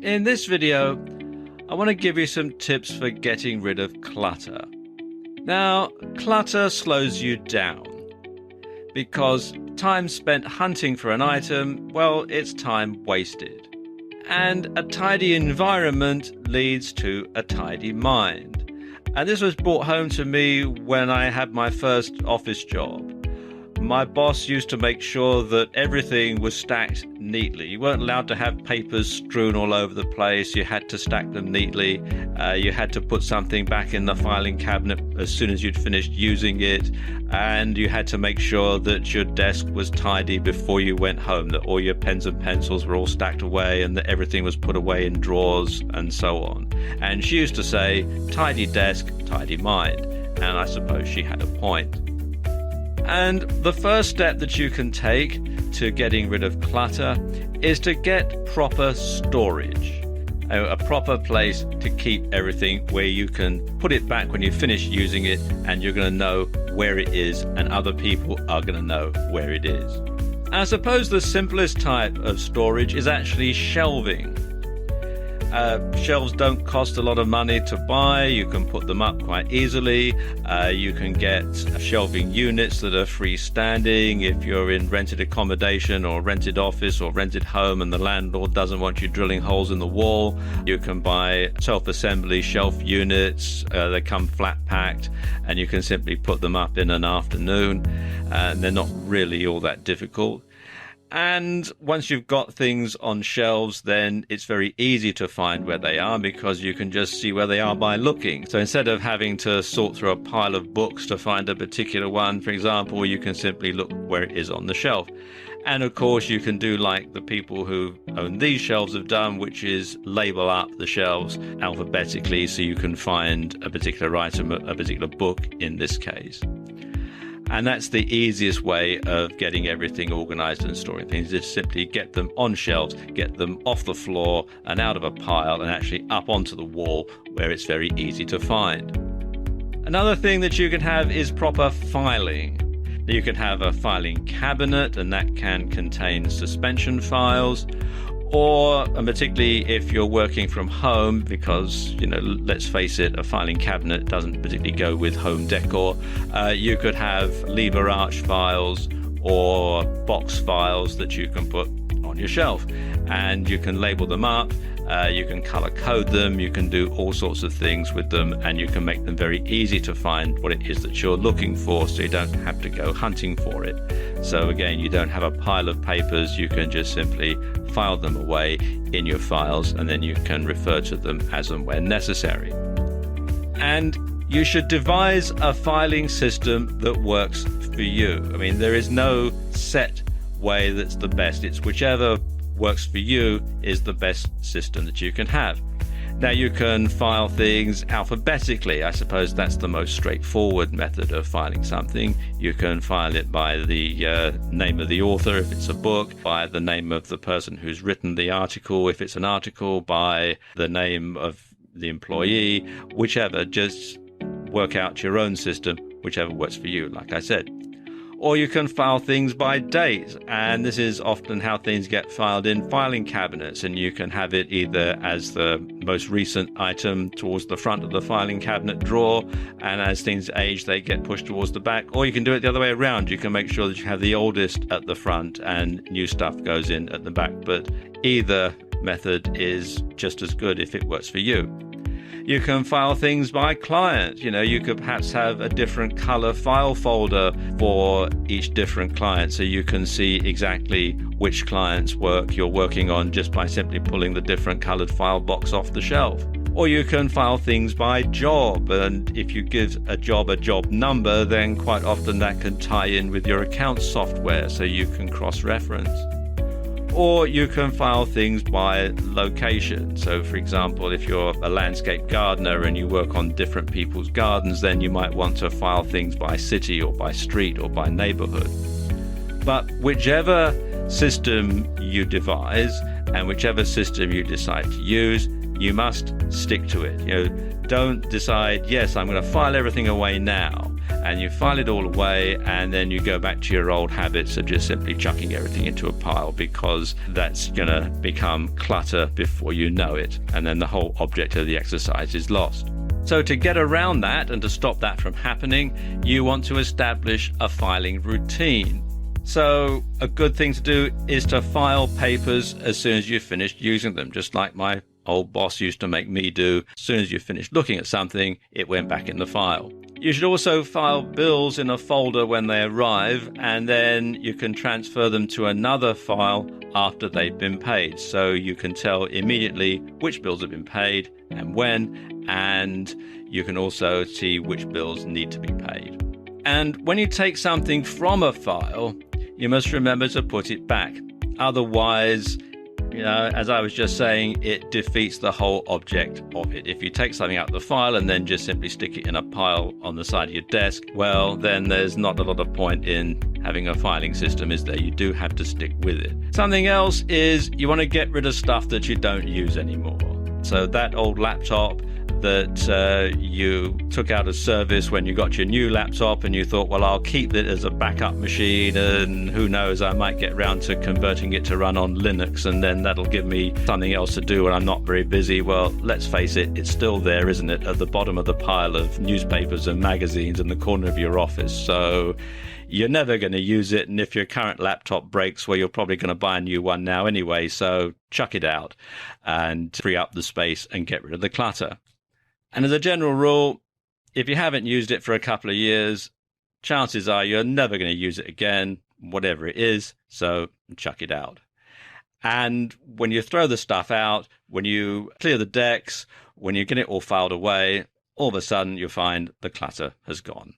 In this video, I want to give you some tips for getting rid of clutter. Now, clutter slows you down because time spent hunting for an item, well, it's time wasted. And a tidy environment leads to a tidy mind. And this was brought home to me when I had my first office job. My boss used to make sure that everything was stacked neatly. You weren't allowed to have papers strewn all over the place. You had to stack them neatly. You had to put something back in the filing cabinet as soon as you'd finished using it. And you had to make sure that your desk was tidy before you went home, that all your pens and pencils were all stacked away and that everything was put away in drawers and so on. And she used to say, tidy desk, tidy mind. And I suppose she had a point. And the first step that you can take to getting rid of clutter is to get proper storage, a proper place to keep everything where you can put it back when you finish using it and you're going to know where it is and other people are going to know where it is. I suppose the simplest type of storage is actually shelving. Shelves don't cost a lot of money to buy. You can put them up quite easily. You can get shelving units that are freestanding if you're in rented accommodation or rented office or rented home and the landlord doesn't want you drilling holes in the wall. You can buy self-assembly shelf units. They come flat packed and you can simply put them up in an afternoon, and they're not really all that difficult. And once you've got things on shelves, then it's very easy to find where they are because you can just see where they are by looking. So instead of having to sort through a pile of books to find a particular one, for example, you can simply look where it is on the shelf. And of course, you can do like the people who own these shelves have done, which is label up the shelves alphabetically so you can find a particular item, a particular book in this case. And that's the easiest way of getting everything organized and storing things, is simply get them on shelves, get them off the floor and out of a pile and actually up onto the wall where it's very easy to find. Another thing that you can have is proper filing. You can have a filing cabinet, and that can contain suspension files, or particularly if you're working from home, because, let's face it, a filing cabinet doesn't particularly go with home decor. You could have lever arch files or box files that you can put on your shelf, and you can label them up. You can color code them, you can do all sorts of things with them, and you can make them very easy to find what it is that you're looking for, so you don't have to go hunting for it. So again, you don't have a pile of papers, you can just simply file them away in your files, and then you can refer to them as and when necessary. And you should devise a filing system that works for you. I mean, there is no set way that's the best. It's whichever works for you is the best system that you can have. Now, you can file things alphabetically. I suppose that's the most straightforward method of filing something. You can file it by the name of the author if it's a book, by the name of the person who's written the article if it's an article, by the name of the employee, whichever. Just work out your own system, whichever works for you, like I said. Or you can file things by date, and this is often how things get filed in filing cabinets, and you can have it either as the most recent item towards the front of the filing cabinet drawer, and as things age they get pushed towards the back, or you can do it the other way around. You can make sure that you have the oldest at the front and new stuff goes in at the back, but either method is just as good if it works for you. You can file things by client. You could perhaps have a different color file folder for each different client, so you can see exactly which client's work you're working on just by simply pulling the different colored file box off the shelf. Or you can file things by job, and if you give a job number, then quite often that can tie in with your account software so you can cross-reference. Or you can file things by location. So, for example, if you're a landscape gardener and you work on different people's gardens, then you might want to file things by city or by street or by neighborhood. But whichever system you devise and whichever system you decide to use, you must stick to it. Don't decide, yes, I'm going to file everything away now, and you file it all away, and then you go back to your old habits of just simply chucking everything into a pile, because that's going to become clutter before you know it, and then the whole object of the exercise is lost. So to get around that and to stop that from happening, you want to establish a filing routine. So a good thing to do is to file papers as soon as you've finished using them, just like my old boss used to make me do. As soon as you finished looking at something, it went back in the file. You should also file bills in a folder when they arrive, and then you can transfer them to another file after they've been paid. So you can tell immediately which bills have been paid and when, and you can also see which bills need to be paid. And when you take something from a file, you must remember to put it back. Otherwise, as I was just saying, it defeats the whole object of it. If you take something out of the file and then just simply stick it in a pile on the side of your desk, well, then there's not a lot of point in having a filing system, is there? You do have to stick with it. Something else is you want to get rid of stuff that you don't use anymore. So that old laptop that you took out of service when you got your new laptop, and you thought, well, I'll keep it as a backup machine, and who knows, I might get around to converting it to run on Linux, and then that'll give me something else to do when I'm not very busy. Well, let's face it, it's still there, isn't it, at the bottom of the pile of newspapers and magazines in the corner of your office. So you're never going to use it, and if your current laptop breaks, well, you're probably going to buy a new one now anyway, so chuck it out and free up the space and get rid of the clutter. And as a general rule, if you haven't used it for a couple of years, chances are you're never going to use it again, whatever it is, so chuck it out. And when you throw the stuff out, when you clear the decks, when you get it all filed away, all of a sudden you'll find the clutter has gone.